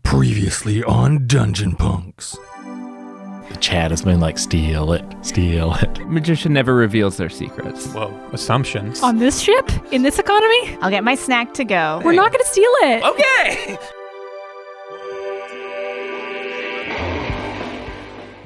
Previously on Dungeon Punks. The chat has been like, steal it. Magician never reveals their secrets. Whoa, assumptions. On this ship? In this economy? I'll get my snack to go. We're not going to steal it. Okay!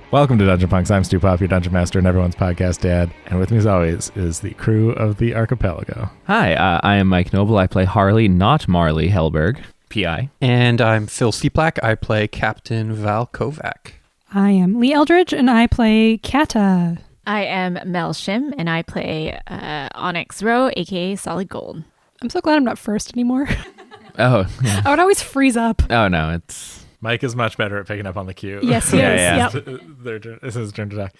Welcome to Dungeon Punks. I'm Stu Pop, your Dungeon Master and everyone's podcast dad. And with me as always is the crew of the Archipelago. Hi, I am Mike Noble. I play Harley, not Marley Hellberg, PI. And I'm Phil Seaplack. I play Captain Val Kovac. I am Lee Eldridge, and I play Kata. I am Mel Shim, and I play Onyx Row, aka Solid Gold. I'm so glad I'm not first anymore. Oh, yeah. I would always freeze up. Oh, no, it's... Mike is much better at picking up on the cue. Yes, he is. Yeah. Yep. It's his turn to talk.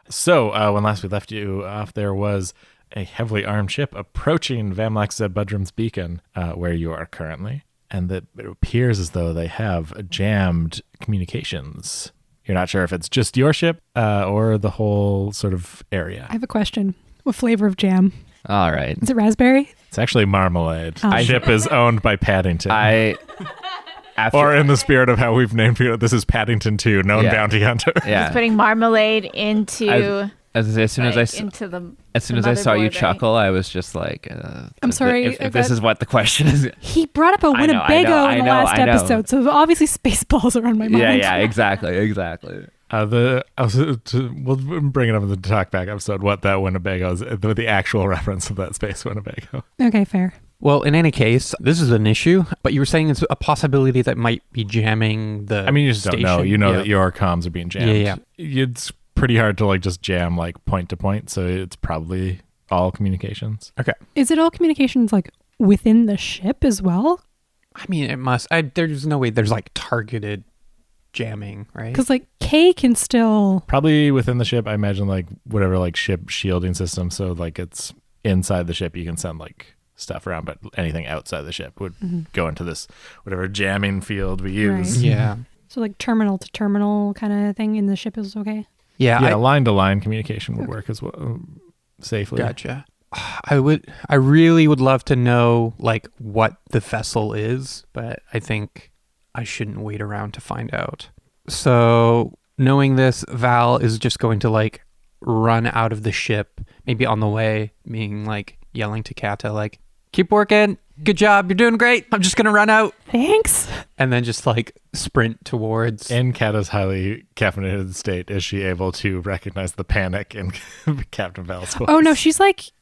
So, when last we left you off, there was a heavily armed ship approaching Vamlax Zedbudram's beacon, where you are currently. And that it appears as though they have jammed communications. You're not sure if it's just your ship or the whole sort of area. I have a question. What flavor of jam? All right. Is it raspberry? It's actually marmalade. Oh. The ship is owned by Paddington. After, or in the spirit of how we've named it, this is Paddington 2, known bounty hunter. yeah. He's putting marmalade into As soon as I saw you motherboard, chuckle, I was just like, I'm sorry. if this is what the question is. He brought up a Winnebago in the last episode, so obviously Spaceballs are on my mind. Yeah, exactly. We'll bring it up in the Talkback episode, what that Winnebago is, the actual reference of that space Winnebago. Okay, fair. Well, in any case, this is an issue, but you were saying it's a possibility that might be jamming the I mean, you just station. don't know. You know that your comms are being jammed. Yeah. It's pretty hard to just jam point to point, so it's probably all communications. Okay. Is it all communications within the ship as well? I mean, it must. There's no way there's targeted jamming, right? Because K can still... Probably within the ship, I imagine whatever ship shielding system, so it's inside the ship you can send stuff around, but anything outside the ship would go into this whatever jamming field we use. Right. Yeah. So terminal to terminal kind of thing in the ship is okay? Yeah, line to line communication would work as well safely. Gotcha. I really would love to know what the vessel is, but I think I shouldn't wait around to find out. So knowing this, Val is just going to run out of the ship, maybe on the way, being yelling to Kata keep working, good job, you're doing great, I'm just gonna run out, Thanks. and then just sprint towards. In Kata's highly caffeinated state, is she able to recognize the panic in Captain Val's voice? Oh no, she's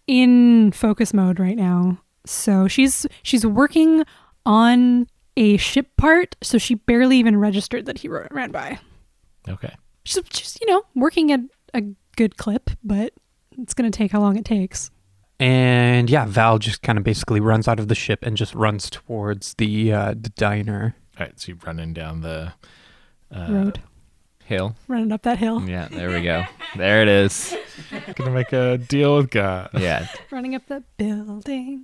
in focus mode right now. So she's working on a ship part, so she barely even registered that he ran by. Okay. She's working at a good clip, but it's gonna take how long it takes. And yeah, Val just kind of basically runs out of the ship and just runs towards the diner. All right, so you're running down the Road. Hill. Running up that hill. Yeah, there we go. There it is. Gonna make a deal with God. Yeah. Running up that building.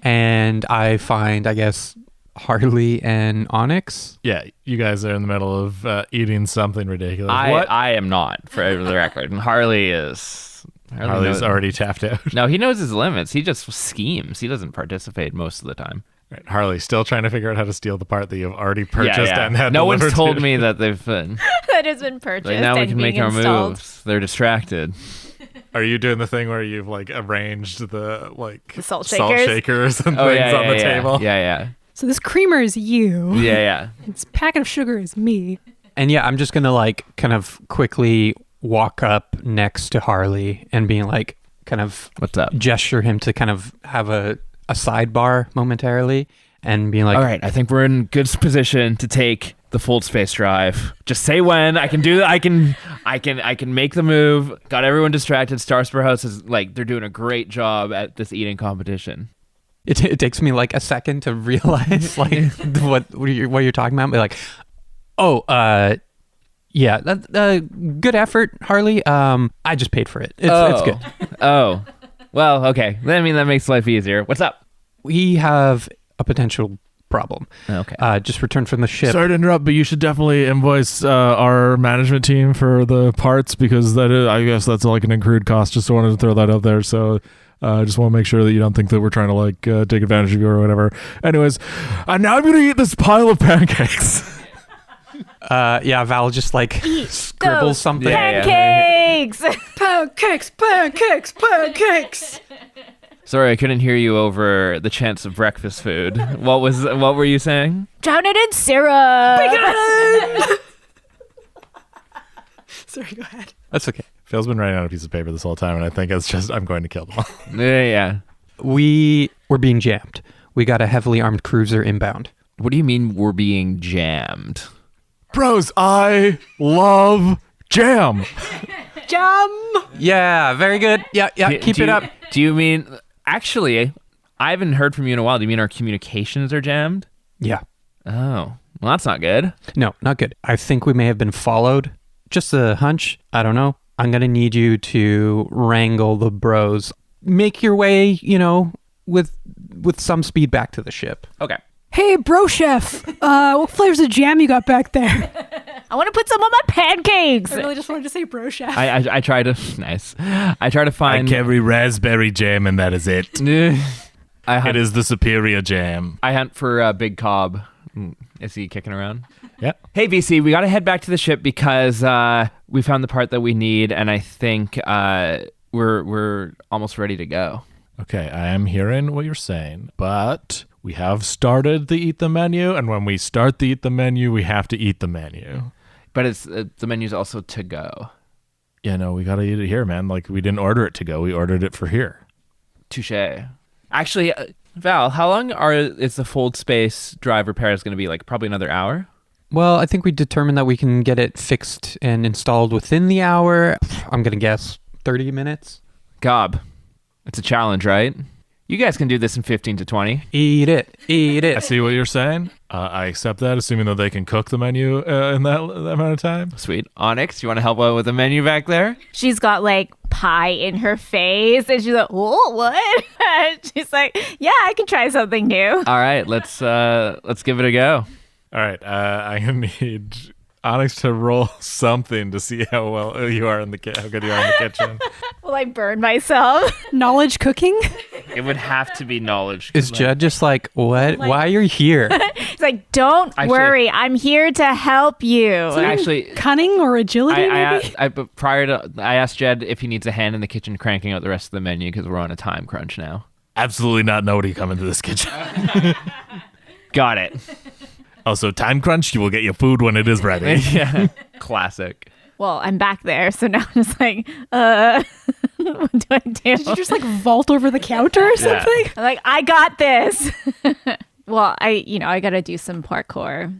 And I find, I guess, Harley and Onyx. Yeah, you guys are in the middle of eating something ridiculous. I am not, for the record. And Harley is... Harley's already tapped out. No, he knows his limits. He just schemes. He doesn't participate most of the time. Right. Harley still trying to figure out how to steal the part that you've already purchased and had no one's delivered told to me that they've been. That has been purchased. Now we and can make being our installed. moves. They're distracted. Are you doing the thing where you've arranged the The salt shakers and Oh, things on the table? Yeah. So this creamer is you. Yeah. This packet of sugar is me. And yeah, I'm just gonna kind of quickly walk up next to Harley and being kind of What's up? gesture him to kind of have a sidebar momentarily and being All right, I think we're in good position to take the full space drive. Just say when. I can do that. I can make the move. Got everyone distracted. Starspur House is they're doing a great job at this eating competition. it takes me a second to realize what you're talking about. But yeah, good effort, Harley. I just paid for it. It's good. Oh, well, okay. I mean, that makes life easier. What's up? We have a potential problem. Okay. Just returned from the ship. Sorry to interrupt, but you should definitely invoice our management team for the parts, because I guess that's an accrued cost. Just wanted to throw that out there. So I just want to make sure that you don't think that we're trying to take advantage of you or whatever. Anyways, now I'm going to eat this pile of pancakes. Yeah, Val just like scribbles those something. Pancakes! Pancakes. Sorry, I couldn't hear you over the chants of breakfast food. What were you saying? Drown it in syrup! Sorry, go ahead. That's okay. Phil's been writing on a piece of paper this whole time, and I think it's just, I'm going to kill them all. Yeah. We were being jammed. We got a heavily armed cruiser inbound. What do you mean we're being jammed? Bros, I love jam. Yeah, very good. Yeah, keep it up. Do you mean... Actually, I haven't heard from you in a while. Do you mean our communications are jammed? Yeah. Oh, well, that's not good. No, not good. I think we may have been followed. Just a hunch. I don't know. I'm going to need you to wrangle the bros. Make your way, with some speed back to the ship. Okay. Hey, bro chef. What flavors of jam you got back there? I want to put some on my pancakes! I really just wanted to say bro chef. I try to... Nice. I try to find... I carry raspberry jam, and that is it. I hunt, It is the superior jam. I hunt for Big Cobb. Is he kicking around? Yep. Hey, VC, we got to head back to the ship because we found the part that we need, and I think we're almost ready to go. Okay, I am hearing what you're saying, but we have started the Eat the Menu, and when we start the Eat the Menu, we have to eat the menu. But it's the menu's also to go. Yeah, no, we got to eat it here, man. Like, we didn't order it to go. We ordered it for here. Touche. Actually, Val, how long is the fold space drive repairs going to be? Like, probably another hour? Well, I think we determined that we can get it fixed and installed within the hour. I'm going to guess 30 minutes. Gob, it's a challenge, right? You guys can do this in 15 to 20. Eat it. I see what you're saying. I accept that, assuming that they can cook the menu in that amount of time. Sweet. Onyx, you want to help out with the menu back there? She's got like pie in her face, and she's like, "Oh, what?" She's like, "Yeah, I can try something new." All right, let's give it a go. All right, I'm gonna need Onyx to roll something to see how well you are in the how good you are in the kitchen. Will I burn myself? Knowledge cooking? It would have to be knowledge. Is Jed just like, what? Like- Why are you here? It's like, don't Actually- worry, I'm here to help you. Actually, Cunning or agility, maybe? I asked Jed if he needs a hand in the kitchen cranking out the rest of the menu because we're on a time crunch now. Absolutely not nobody come into this kitchen. Got it. Also, time crunch, you will get your food when it is ready. Yeah. Classic. Well, I'm back there, so now I'm just like, what do I do? Did you just like vault over the counter or something? I'm like, I got this. Well, I gotta do some parkour.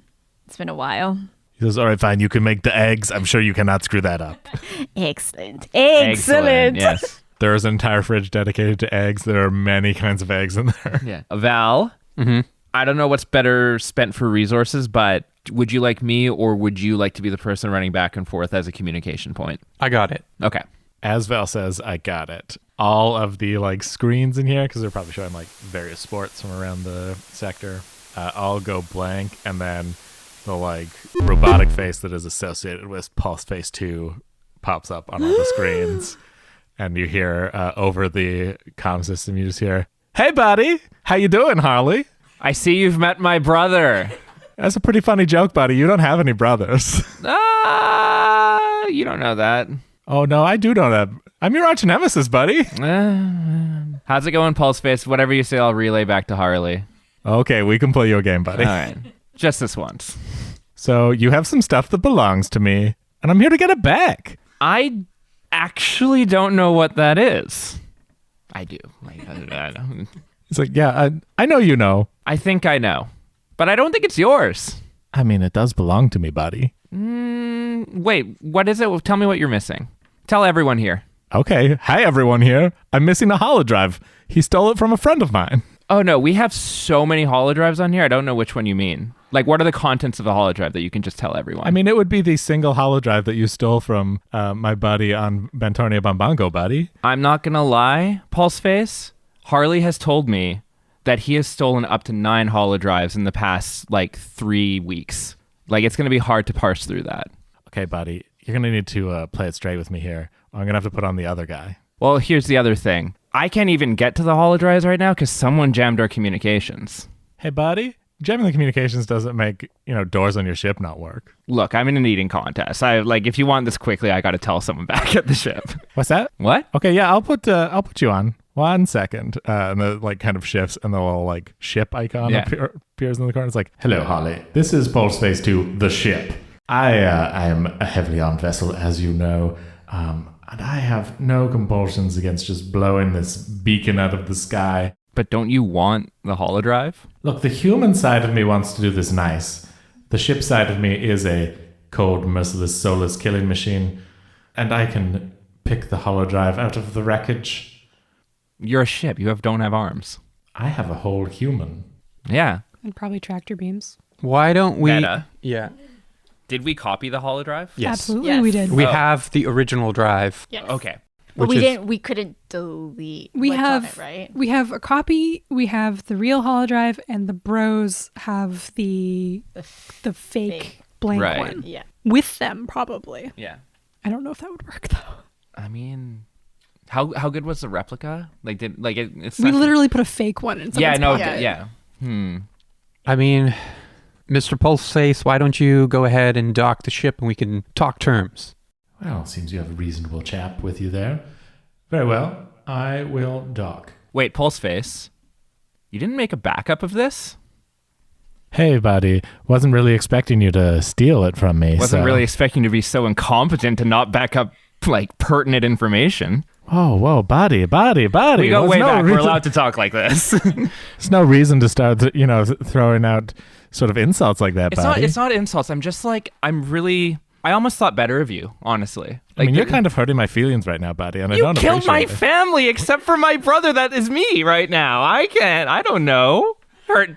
It's been a while. He says, all right, fine, you can make the eggs. I'm sure you cannot screw that up. Excellent. Yes. There is an entire fridge dedicated to eggs. There are many kinds of eggs in there. Yeah. Val, I don't know what's better spent for resources, but would you like me or would you like to be the person running back and forth as a communication point? I got it. Okay. As Val says, I got it. All of the like screens in here, because they're probably showing like various sports from around the sector, all go blank, and then the like robotic face that is associated with Pulse Face 2 pops up on all the screens. And you hear over the comm system, you just hear, "Hey, buddy, how you doing, Harley?" I see you've met my brother. That's a pretty funny joke, buddy. You don't have any brothers. You don't know that. Oh, no, I do know that. I'm your arch nemesis, buddy. How's it going, Pulse Face? Whatever you say, I'll relay back to Harley. Okay, we can play you a game, buddy. All right. Just this once. So you have some stuff that belongs to me, and I'm here to get it back. I actually don't know what that is. I do. I know. It's like, yeah, I know you know. I think I know. But I don't think it's yours. I mean, it does belong to me, buddy. Wait, what is it? Tell me what you're missing. Tell everyone here. Okay, hi everyone here. I'm missing a holodrive. He stole it from a friend of mine. Oh, no, we have so many holodrives on here. I don't know which one you mean. Like, what are the contents of the holodrive that you can just tell everyone? I mean, it would be the single holodrive that you stole from my buddy on Bentornia Bambango, buddy. I'm not going to lie, Pulseface. Harley has told me that he has stolen up to 9 holodrives in the past, 3 weeks. It's going to be hard to parse through that. Okay, buddy, you're going to need to play it straight with me here. I'm going to have to put on the other guy. Well, here's the other thing. I can't even get to the holodrives right now because someone jammed our communications. Hey, buddy, jamming the communications doesn't make, doors on your ship not work. Look, I'm in an eating contest. If you want this quickly, I got to tell someone back at the ship. What's that? What? Okay, yeah, I'll put you on. 1 second. And the kind of shifts and the little ship icon appears in the corner. It's like, hello, Holly. This is Pulseface 2, the ship. I am a heavily armed vessel, as you know. And I have no compulsions against just blowing this beacon out of the sky. But don't you want the holodrive? Look, the human side of me wants to do this nice. The ship side of me is a cold, merciless, soulless killing machine. And I can pick the holodrive out of the wreckage. You're a ship. You don't have arms. I have a whole human. Yeah. And probably tractor beams. Why don't we? Meta. Yeah. Did we copy the holodrive? Yes. Absolutely, Yes. we did. We have the original drive. Yes. Okay. But which is- we couldn't delete We what's on have it, right? we have a copy. We have the real holodrive, and the bros have the fake blank Right. one Yeah. with them. Probably. Yeah. I don't know if that would work though. I mean, how good was the replica? It's We not- literally put a fake one in. Yeah. someone's No. pocket. Yeah. I mean, Mr. Pulseface, why don't you go ahead and dock the ship and we can talk terms? Well, seems you have a reasonable chap with you there. Very well. I will dock. Wait, Pulseface. You didn't make a backup of this? Hey, buddy. Wasn't really expecting you to steal it from me. Wasn't really expecting you to be so incompetent to not back up pertinent information. Whoa, buddy. We go There's way no back. We're reason- allowed to talk like this. There's no reason to start, throwing out sort of insults like that, buddy. It's not insults. I almost thought better of you, honestly. I mean, you're kind of hurting my feelings right now, buddy, and I You don't killed my appreciate it. family, except for my brother. That is me right now. I don't know.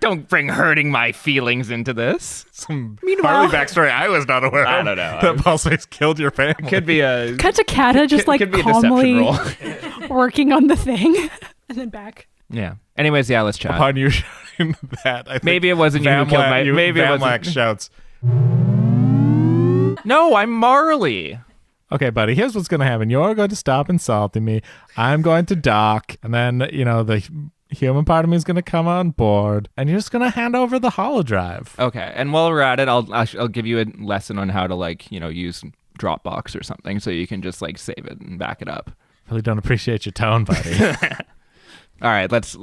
Don't bring hurting my feelings into this. Meanwhile, backstory I was not aware I of. don't know. That Pulseface killed your family. Could be a cut to Kata just could be a calmly deception roll. working on the thing, and then back. Yeah. Anyways, yeah, let's chat. Upon you shouting that, I think Maybe it wasn't you who killed my. Maybe it Vamlax wasn't. shouts, No, I'm Marley. okay, buddy, here's what's going to happen. You're going to stop insulting me. I'm going to dock. And then, the human part of me is going to come on board. And you're just going to hand over the holodrive. Okay, and while we're at it, I'll give you a lesson on how to use Dropbox or something, so you can just save it and back it up. Really don't appreciate your tone, buddy. All right, let's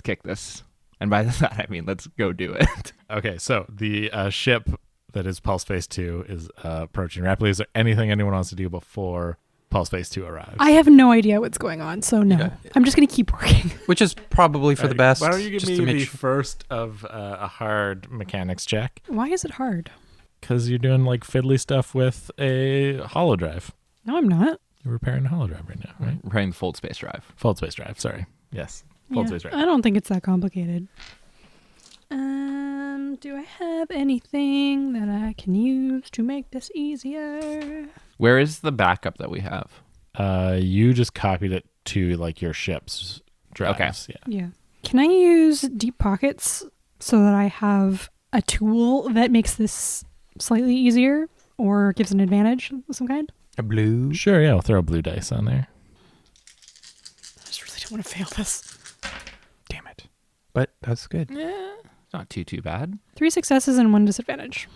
kick this, and by that I mean let's go do it. Okay, so the ship that is Pulseface 2 is approaching rapidly. Is there anything anyone wants to do before Pulseface 2 arrives? I have no idea what's going on, so no. Yeah. I'm just gonna keep working. Which is probably for the best. Why don't you give just me to make the sure- first of a hard mechanics check? Why is it hard? Because you're doing fiddly stuff with a holodrive. No, I'm not. You're repairing a holodrive right now, right? Running the fold space drive. Fold space drive, sorry. Yes. Fold space drive. I don't think it's that complicated. Do I have anything that I can use to make this easier? Where is the backup that we have? You just copied it to your ship's drives. Okay. Yeah. Yeah. Can I use deep pockets so that I have a tool that makes this slightly easier or gives an advantage of some kind? A blue. Sure, yeah, we'll throw a blue dice on there. I just really don't want to fail this. Damn it. But that's good. Yeah, it's not too bad. 3 successes and 1 disadvantage.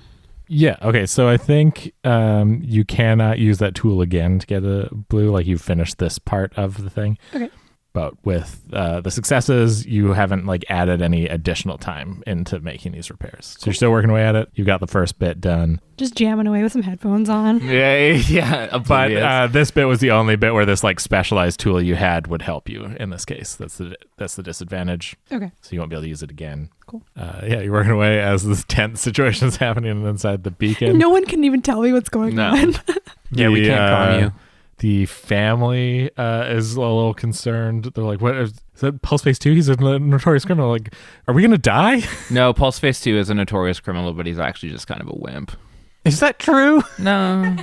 Yeah, okay, so I think you cannot use that tool again to get a blue, you finished this part of the thing. Okay. But with the successes, you haven't added any additional time into making these repairs. So you're still working away at it. You got the first bit done. Just jamming away with some headphones on. Yeah. But this bit was the only bit where this specialized tool you had would help you in this case. That's the disadvantage. Okay. So you won't be able to use it again. Cool. Yeah, you're working away as this tense situation is happening inside the beacon. No one can even tell me what's going on. Yeah, we can't calm you. The family is a little concerned. They're like, "What is that? Pulseface 2? He's a notorious criminal. Are we gonna die?" No, Pulseface 2 is a notorious criminal, but he's actually just kind of a wimp. Is that true? No.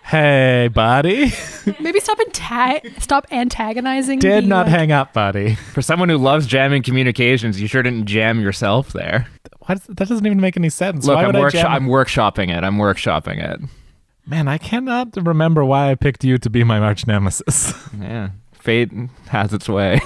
Hey, buddy. Maybe stop antagonizing. Did the, not hang up, buddy. For someone who loves jamming communications, you sure didn't jam yourself there. That doesn't even make any sense. Look, Why would I jam? I'm workshopping it. Man, I cannot remember why I picked you to be my arch nemesis. Yeah. Fate has its way.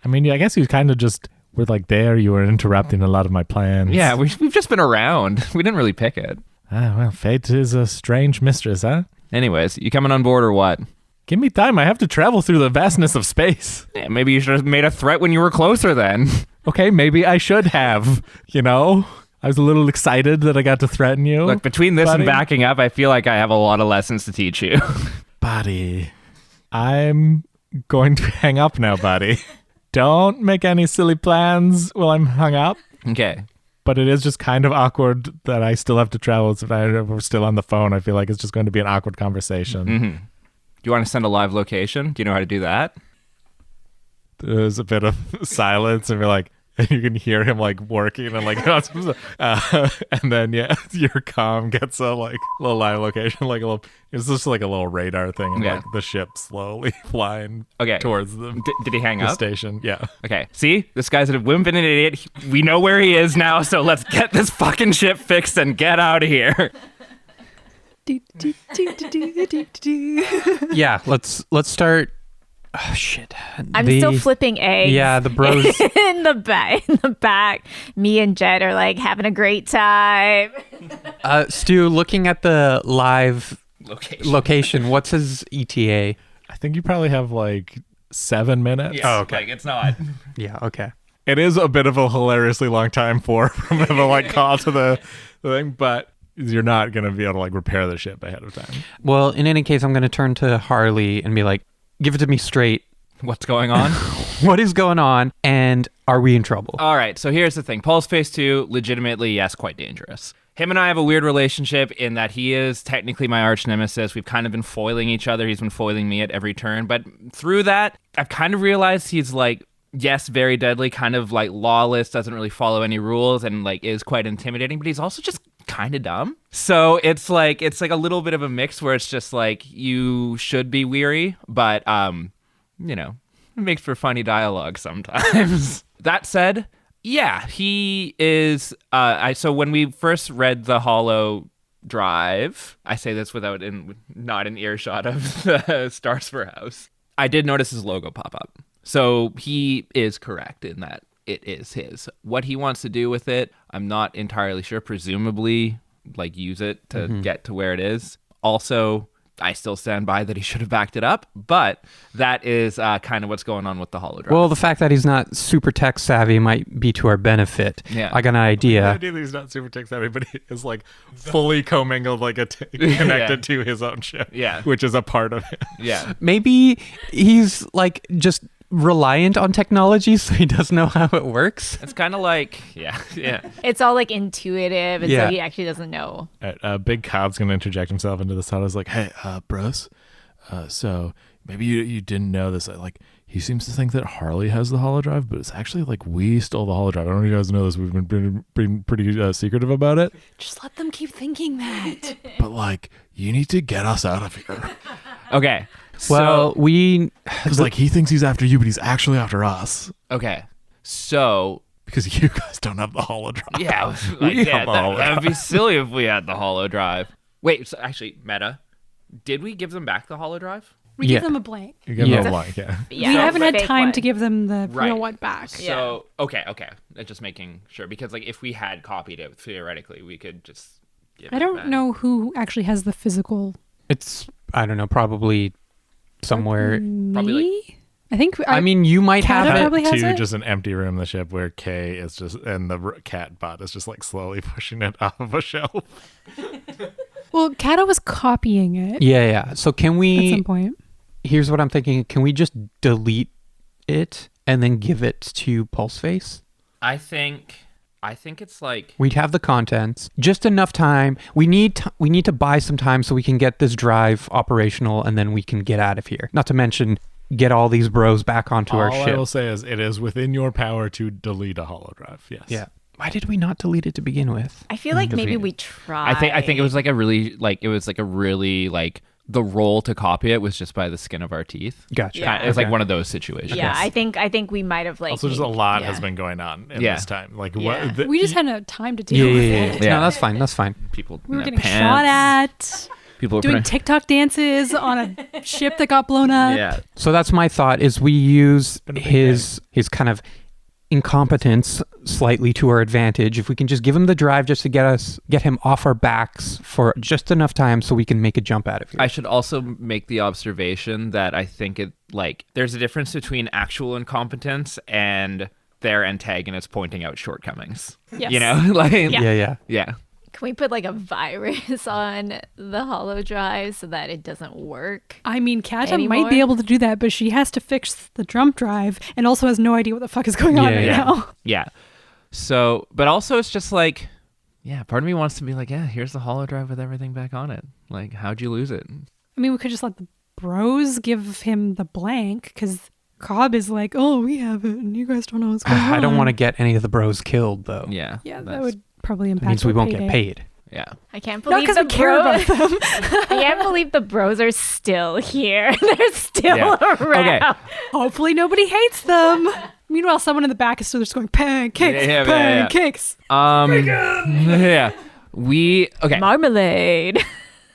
I mean, I guess you kind of just We're like there. You were interrupting a lot of my plans. Yeah, we've just been around. We didn't really pick it. Ah, well, fate is a strange mistress, huh? Anyways, you coming on board or what? Give me time. I have to travel through the vastness of space. Yeah, maybe you should have made a threat when you were closer then. Okay, maybe I should have, you know? I was a little excited that I got to threaten you. Look, between this buddy. and backing up, I feel like I have a lot of lessons to teach you. Buddy, I'm going to hang up now, buddy. Don't make any silly plans while I'm hung up. Okay. But it is just kind of awkward that I still have to travel. So if we're still on the phone, I feel like it's just going to be an awkward conversation. Mm-hmm. Do you want to send a live location? Do you know how to do that? There's a bit of silence, and we're like, and you can hear him like working and like, and then your comm gets a like little live location, like a little. It's just like a little radar thing, and like the ship slowly flying towards the. Did he hang the up? Station? Yeah. Okay. See, this guy's been an idiot. We know where he is now, so let's get this fucking ship fixed and get out of here. Yeah, let's start. Oh shit! I'm still flipping eggs. Yeah, the bros in the back. Me and Jed are like having a great time. Stu, looking at the live location, what's his ETA? I think you probably have like 7 minutes. Yes, okay. Like it's not. Yeah, okay. It is a bit of a hilariously long time from the like call to the thing, but you're not going to be able to like repair the ship ahead of time. Well, in any case, I'm going to turn to Harley and be like, give it to me straight. What's going on? What is going on? And are we in trouble? All right, so here's the thing. Pulse Phase 2, legitimately, yes, quite dangerous. Him and I have a weird relationship in that he is technically my arch nemesis. We've kind of been foiling each other. He's been foiling me at every turn. But through that, I've kind of realized he's like, yes, very deadly, kind of like lawless, doesn't really follow any rules, and like is quite intimidating, but he's also just kind of dumb. So it's like a little bit of a mix where it's just like you should be weary, but you know, it makes for funny dialogue sometimes. That said, yeah, he is so when we first read the Holo Drive, I say this without not an earshot of the Starspur House, I did notice his logo pop up. So he is correct in that it is his. What he wants to do with it, I'm not entirely sure. Presumably, like, use it to get to where it is. Also, I still stand by that he should have backed it up, but that is kind of what's going on with the Holo Drive. Well, the fact that he's not super tech savvy might be to our benefit. Yeah. I got an idea. The idea that he's not super tech savvy, but he is like fully commingled, like connected to his own ship. Yeah. Which is a part of it. Yeah. Maybe he's like just reliant on technology, so he doesn't know how it works. It's kind of like, yeah. It's all like intuitive, and so he actually doesn't know. Big Cod's gonna interject himself into this thought. I was like, hey, bros, so maybe you didn't know this. Like, he seems to think that Harley has the holodrive, but it's actually like we stole the holodrive. I don't know if you guys know this. We've been pretty secretive about it. Just let them keep thinking that. But like, you need to get us out of here. Okay. Well, because like he thinks he's after you, but he's actually after us. Okay. So because you guys don't have the holodrive. Yeah, that would be silly if we had the Holo Drive. Wait, so actually, meta, did we give them back the Holo Drive? We give them a blank. You give them a blank, Yeah, we haven't had fake time one. to give them the real one back. So, okay. Just making sure, because like if we had copied it, theoretically, we could just give I it don't back. know who actually has the physical. It's, I don't know, probably somewhere. Me? I think. I mean, you might Cat have it. probably has to it. just an empty room in the ship where Kay is just, and the cat bot is just like slowly pushing it off of a shelf. Well, Kato was copying it Yeah. So can at we, some point. here's what I'm thinking. Can we just delete it and then give it to Pulseface? I think it's like We'd have the contents, just enough time. We need to buy some time so we can get this drive operational, and then we can get out of here. Not to mention get all these bros back onto our All I ship. will say is it is within your power to delete a holodrive. Yes. Yeah. Why did we not delete it to begin with? I feel like maybe we tried. I think it was like a really the role to copy it was just by the skin of our teeth. Gotcha. Yeah. It was like Okay. one of those situations. Yeah, I think we might have like. Also, just a lot has been going on in Yeah. this time. Like, Yeah. what? We just had no time to deal with it. Yeah. No, that's fine. That's fine. People We were in getting pants. shot at, People were doing putting- TikTok dances on a ship that got blown up. Yeah. So that's my thought: is we use his kind of incompetence slightly to our advantage, if we can just give him the drive just to get him off our backs for just enough time so we can make a jump out of here. I should also make the observation that I think there's a difference between actual incompetence and their antagonist pointing out shortcomings. Yes. You know, like Yeah. Can we put like a virus on the hollow drive so that it doesn't work? I mean, Kata Anymore? might be able to do that, but she has to fix the jump drive and also has no idea what the fuck is going on right now. Yeah. So, but also it's just like, yeah, part of me wants to be like, yeah, here's the hollow drive with everything back on it. Like, how'd you lose it? I mean, we could just let the bros give him the blank because Cobb is like, oh, we have it and you guys don't know what's going on. I don't want to get any of the bros killed, though. Yeah. Yeah, that would probably impact That means we our won't payday. get paid. Yeah. I can't Not believe because the we care about bros. them. I can't believe the bros are still here. They're still Yeah. around. Okay. Hopefully nobody hates them. Meanwhile, someone in the back is still just going, pancakes, Yeah. pancakes. Yeah. Okay. Marmalade.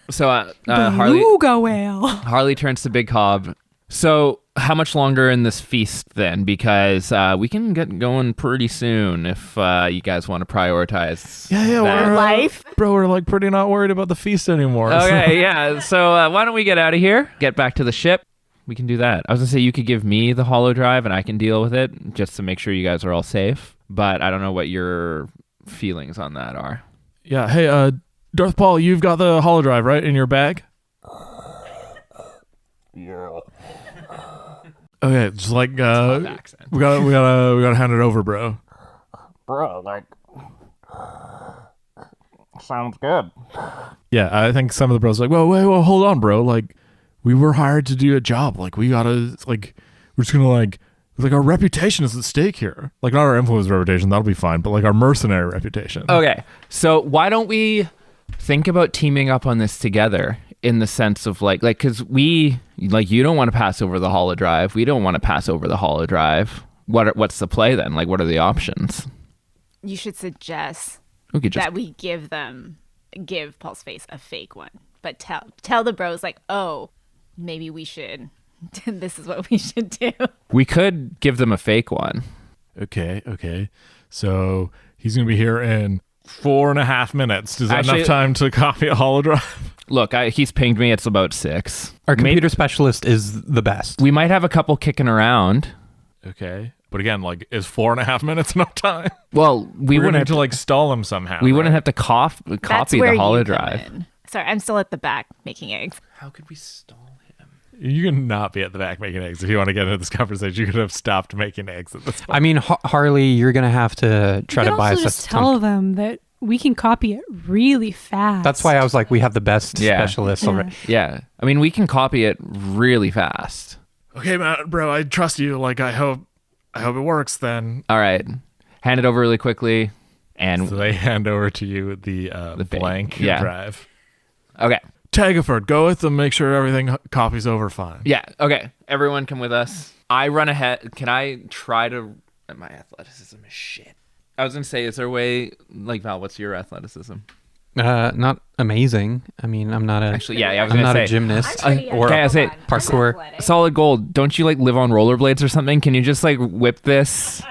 So Harley. Beluga whale. Harley turns to Big Cobb. So how much longer in this feast then? Because we can get going pretty soon if you guys want to prioritize. Yeah, that. we're Life. bro. We're like pretty not worried about the feast anymore. Okay, yeah. So why don't we get out of here? Get back to the ship. We can do that. I was gonna say you could give me the hollow drive and I can deal with it just to make sure you guys are all safe. But I don't know what your feelings on that are. Yeah. Hey, Darth Paul, you've got the hollow drive right in your bag. Yeah. Okay, just like Accent. we gotta hand it over, bro. Bro, like, sounds good. Yeah, I think some of the bros are like, whoa, hold on, bro. Like, we were hired to do a job. Like, we gotta, like, we're just gonna, like our reputation is at stake here. Like, not our influence reputation, that'll be fine, but, like, our mercenary reputation. Okay, so why don't we think about teaming up on this together in the sense of, like, because you don't want to pass over the hollow drive. We don't want to pass over the hollow drive. What's the play then? Like, what are the options? You should suggest We could just that we give Pulseface a fake one, but tell the bros like, oh, maybe we should. This is what we should do. we could give them a fake one. Okay. So, he's gonna be here in 4.5 minutes. Is that Actually- enough time to copy a hollow drive? Look, he's pinged me. It's about 6. Our computer specialist is the best. We might have a couple kicking around. Okay. But again, like, is 4.5 minutes enough time? Well, we We're wouldn't gonna have have to, like, stall him somehow. we wouldn't right? have to That's copy where the hollow you come drive. in. Sorry, I'm still at the back making eggs. How could we stall him? You can not be at the back making eggs. If you want to get into this conversation, you could have stopped making eggs at this point. I mean, Harley, you're going to have to try You to can buy also us just tell them that we can copy it really fast. That's why I was like, we have the best specialists Yeah. already. Yeah. I mean, we can copy it really fast. Okay, man, bro, I trust you. Like, I hope it works then. All right. Hand it over really quickly. And So they hand over to you the big- blank yeah. drive. okay. Tagaford, go with them, make sure everything copies over fine. Yeah. Okay. Everyone come with us. I run ahead. Can I try to... My athleticism is shit. I was going to say, is there a way... Like, Val, what's your athleticism? Not amazing. I mean, I'm not a Actually, yeah, I was I'm going not to a say... gymnast pretty or Okay, I say parkour. Solid gold. Don't you, like, live on rollerblades or something? Can you just, like, whip this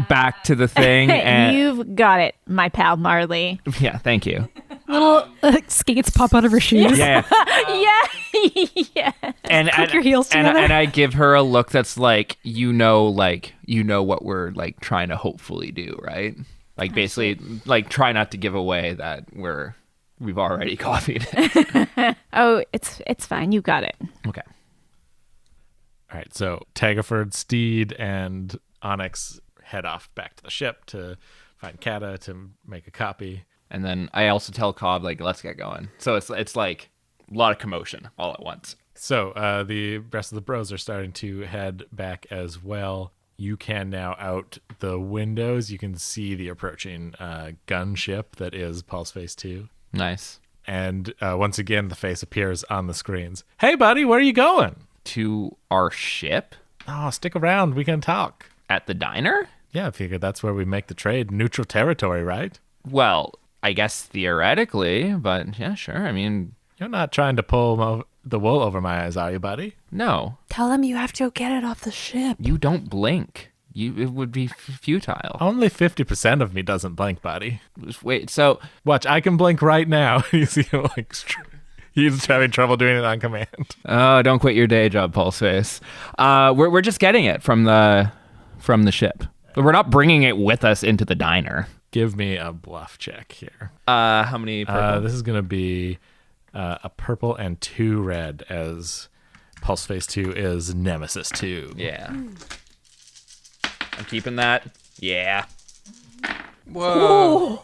back to the thing? And You've got it, my pal Marley. yeah, thank you. little skates pop out of her shoes. Yeah. Yeah. And Click your heels and together. I give her a look that's like what we're like trying to hopefully do, right? Like basically like try not to give away that we've already copied it. Oh, it's fine. You got it. Okay. All right, so Tagaford, Steed, and Onyx head off back to the ship to find Kata to make a copy. And then I also tell Cobb like let's get going. So it's like a lot of commotion all at once. So the rest of the bros are starting to head back as well. You can now out the windows. You can see the approaching gunship that is Pulseface 2. Nice. And once again, the face appears on the screens. Hey, buddy, where are you going? To our ship Oh, stick around. We can talk. at the diner? Yeah, I figured that's where we make the trade. Neutral territory, right? Well, I guess theoretically, but yeah, sure. I mean, You're not trying to pull the wool over my eyes, are you, buddy? no. Tell them you have to get it off the ship. You don't blink. it would be futile. Only 50% of me doesn't blink, buddy. Wait, so Watch, I can blink right now. You see him like he's having trouble doing it on command. oh, don't quit your day job, Pulseface. We're just getting it from the ship. But we're not bringing it with us into the diner. Give me a bluff check here. How many purple? This is going to be a purple and 2 red, as Pulseface 2 is Nemesis 2. Yeah. I'm keeping that. Yeah. Whoa.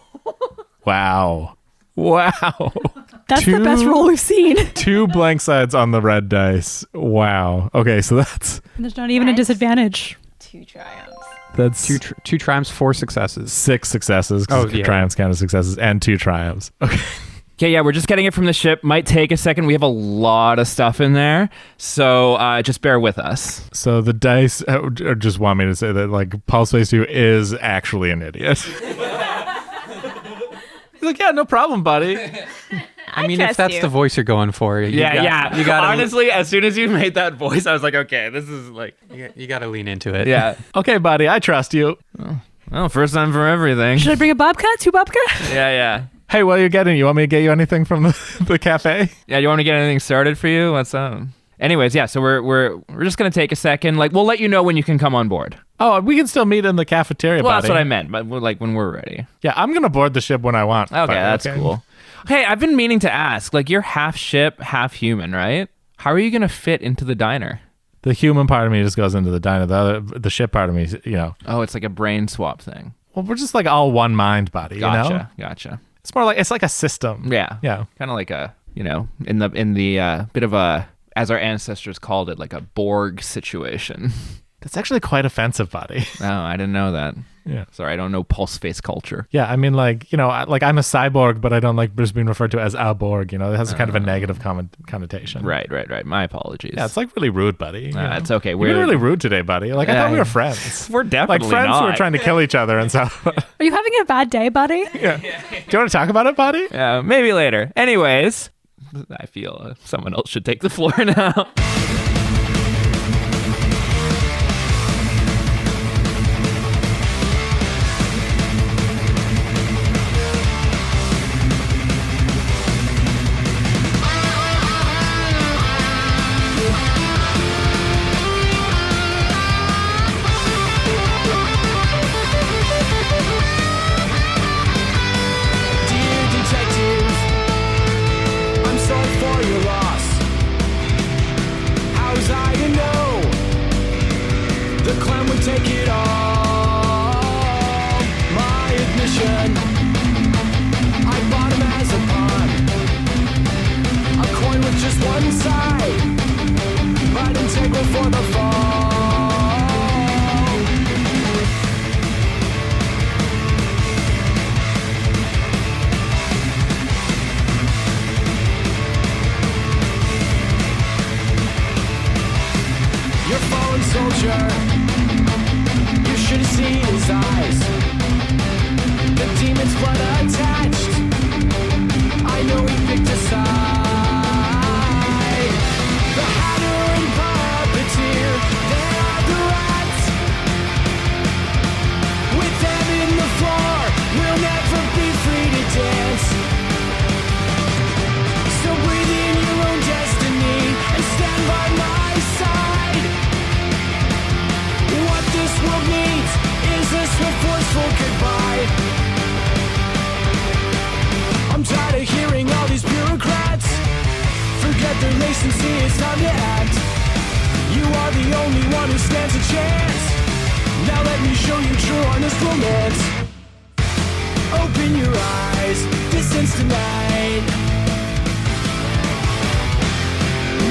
Wow. That's the best roll we've seen. 2 blank sides on the red dice. Wow. Okay, so that's And there's not even a disadvantage. 2 triumphs. Two triumphs, 4 successes. 6 successes. 'Cause Oh, yeah. triumphs count as successes, and 2 triumphs. Okay. Okay, yeah, we're just getting it from the ship. Might take a second. We have a lot of stuff in there, so just bear with us. So the dice just want me to say that like Pulseface 2 is actually an idiot. He's like, yeah, no problem, buddy. I mean, if trust that's you. the voice you're going for, you Yeah. you gotta Honestly, as soon as you made that voice, I was like, okay, this is like, you gotta lean into it. yeah. Okay, buddy, I trust you. Well, first time for everything. Should I bring a bobcat? 2 bobcat? Yeah. Hey, while you're getting, you want me to get you anything from the cafe? Yeah, you want to get anything started for you? What's up? Anyways, yeah, so we're just gonna take a second. Like, we'll let you know when you can come on board. Oh, we can still meet in the cafeteria, Well, buddy. that's what I meant, but like when we're ready. Yeah, I'm gonna board the ship when I want. Okay, buddy, that's cool. Hey, I've been meaning to ask. Like, you're half ship, half human, right? How are you gonna fit into the diner? The human part of me just goes into the diner. The ship part of me, Oh, it's like a brain swap thing. well, we're just like all one mind, buddy. You know? Gotcha. It's more like it's like a system. Yeah. Yeah. Kind of like a, in the bit of a, as our ancestors called it, like a Borg situation. That's actually quite offensive, buddy. Oh, I didn't know that. Yeah. Sorry, I don't know Pulseface culture. Yeah, I mean, like, like I'm a cyborg, but I don't like just being referred to as a Borg. It has kind of a negative connotation. Right. My apologies. Yeah, it's like really rude, buddy. you know? It's okay. You're being really rude today, buddy. Like, I thought we were friends. We're definitely Like friends not. who are trying to kill each other and stuff. Are you having a bad day, buddy? Yeah. Do you want to talk about it, buddy? Yeah, maybe later. Anyways, I feel someone else should take the floor now. Dear detective, I'm sorry for your loss. How was I to know the clown would take it all? My admission, I bought him as a pawn. A coin with just one side, but integral for the fall. Your fallen soldier, you should have seen his eyes. The demon's blood attached. I know he picked a side. The Hatter and Puppeteer, they are the rats. With them in the floor, we'll never be free to dance. So breathe in your own destiny and stand by my side. What this world needs is a swift, forceful goodbye. I'm tired of hearing all these bureaucrats forget their lacency, it's time to act. You are the only one who stands a chance. Now let me show you true, honest romance. Open your eyes, this instant night.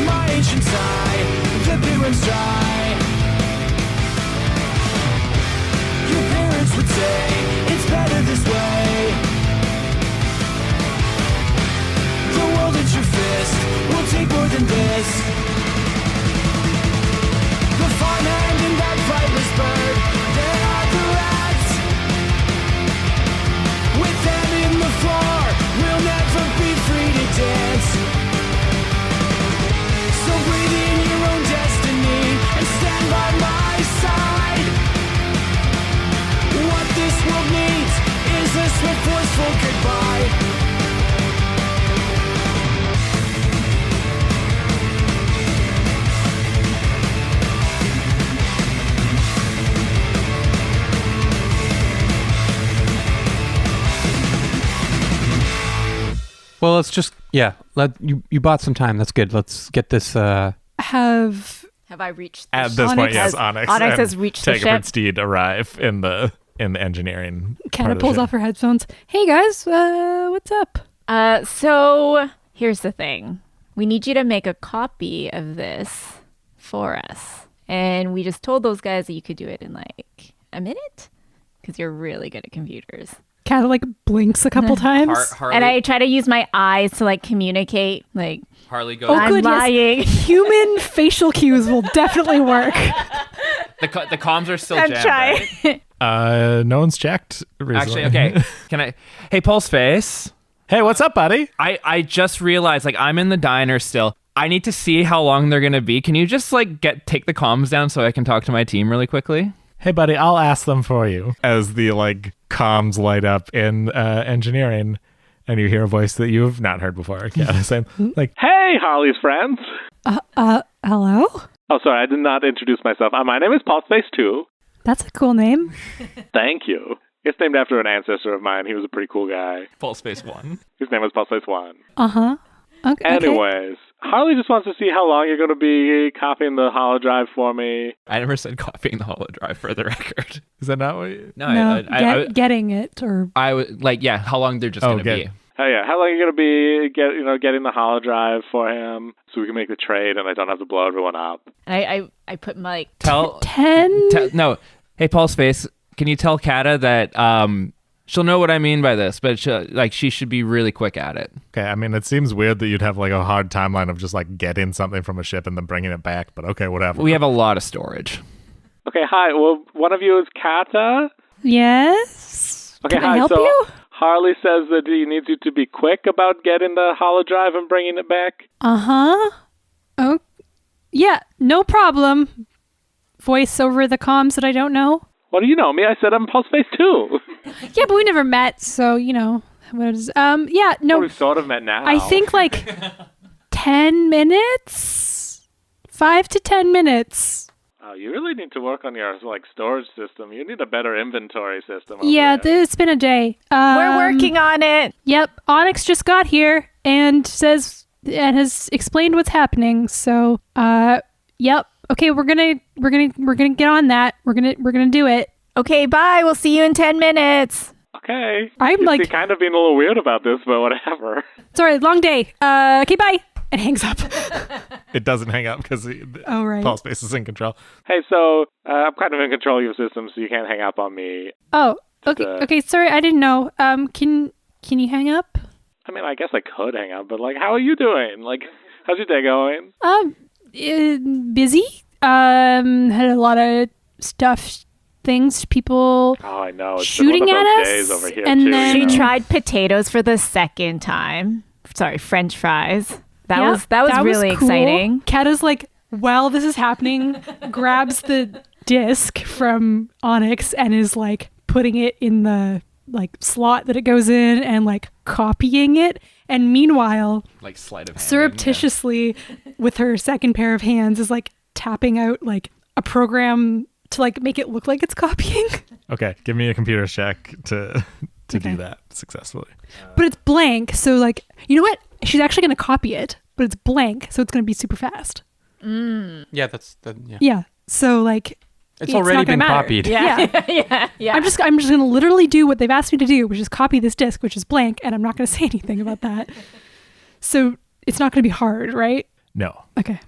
My ancient side, the beer runs dry. Your parents would say it's better this way. The world at your fist will take more than this. The farmhand and that flightless bird, they are the rats. With them in the floor, we'll never be free to dance. So breathe in your own destiny and stand by my side. Well, let's just you bought some time. That's good. Let's get this. Have I reached the At this point, yes, Onyx and has reached the ship. Tegaford Steed arrive in the engineering. Kata pulls off her headphones. Hey guys, what's up? So here's the thing. We need you to make a copy of this for us. And we just told those guys that you could do it in like a minute because you're really good at computers. Kata like blinks a couple times. Harley, And I try to use my eyes to like communicate. Like, Harley goes. Oh, I'm good, yes. lying. Human facial cues will definitely work. The comms are still I'm jammed. trying. Right? No one's checked recently. Actually, okay. Can I? Hey, Pulseface. Hey, what's up, buddy? I just realized, like, I'm in the diner still. I need to see how long they're gonna be. Can you just like take the comms down so I can talk to my team really quickly? Hey, buddy, I'll ask them for you. As the like comms light up in engineering, and you hear a voice that you've not heard before. Yeah, saying like, Hey, Holly's friends. Hello? Oh, sorry, I did not introduce myself. My name is Pulseface 2. That's a cool name. Thank you. It's named after an ancestor of mine. He was a pretty cool guy. Pulseface 1. His name was Pulseface 1. Uh-huh. Okay. Anyways, Harley just wants to see how long you're going to be copying the holo drive for me. I never said copying the holo drive for the record. is that not what? You... No, No, getting it or I would like, yeah, how long they're just gonna be. Oh yeah, how long are you going to be getting the holo drive for him so we can make the trade and I don't have to blow everyone up? And I put my like Tell 10? no. Hey, Pulseface, can you tell Kata that she'll know what I mean by this, but she should be really quick at it. Okay, I mean, it seems weird that you'd have like a hard timeline of just like getting something from a ship and then bringing it back, but okay, whatever. We have a lot of storage. Okay, hi. Well, one of you is Kata. Yes? Okay, Can hi. I help so you? Harley says that he needs you to be quick about getting the holo drive and bringing it back. Uh-huh. Oh, yeah, no problem. Voice over the comms that I don't know. What do you know me? I said I'm Pulseface 2. Yeah, but we never met, so, you know. What is, yeah, no. Well, we've sort of met now. I think like 10 minutes? 5 to 10 minutes. Oh, you really need to work on your like storage system. You need a better inventory system. Yeah, there. it's been a day. we're working on it. Yep, Onyx just got here and has explained what's happening. So, yep. Okay, we're gonna get on that. We're gonna do it. Okay, bye. We'll see you in 10 minutes. Okay. I'm You're like, kind of being a little weird about this, but whatever. sorry, long day. Okay, bye. And hangs up. It doesn't hang up because Oh, right. Pulseface is in control. Hey, so I'm kind of in control of your system, so you can't hang up on me. Oh, okay. uh, Okay, sorry, I didn't know. Can you hang up? I mean, I guess I could hang up, but like, how are you doing? Like, how's your day going? Busy. Had a lot of things, people Oh, I know. It's shooting been one of at those us, days over here and too. then- you She know? tried potatoes for the second time. Sorry, French fries. That was really cool. exciting. Kata's like, while this is happening, grabs the disc from Onyx and is like putting it in the like slot that it goes in and like copying it. And meanwhile, Like sleight of hand. surreptitiously with her second pair of hands is like tapping out like a program to like make it look like it's copying. Okay, give me a computer check to Okay. do that successfully. But it's blank, so like, you know what? She's actually going to copy it, but it's blank, so it's going to be super fast. Yeah, that's the yeah. Yeah. So like It's not already gonna been matter. copied. Yeah. Yeah. I'm just going to literally do what they've asked me to do, which is copy this disc, which is blank, and I'm not going to say anything about that. So it's not going to be hard, right? No. Okay.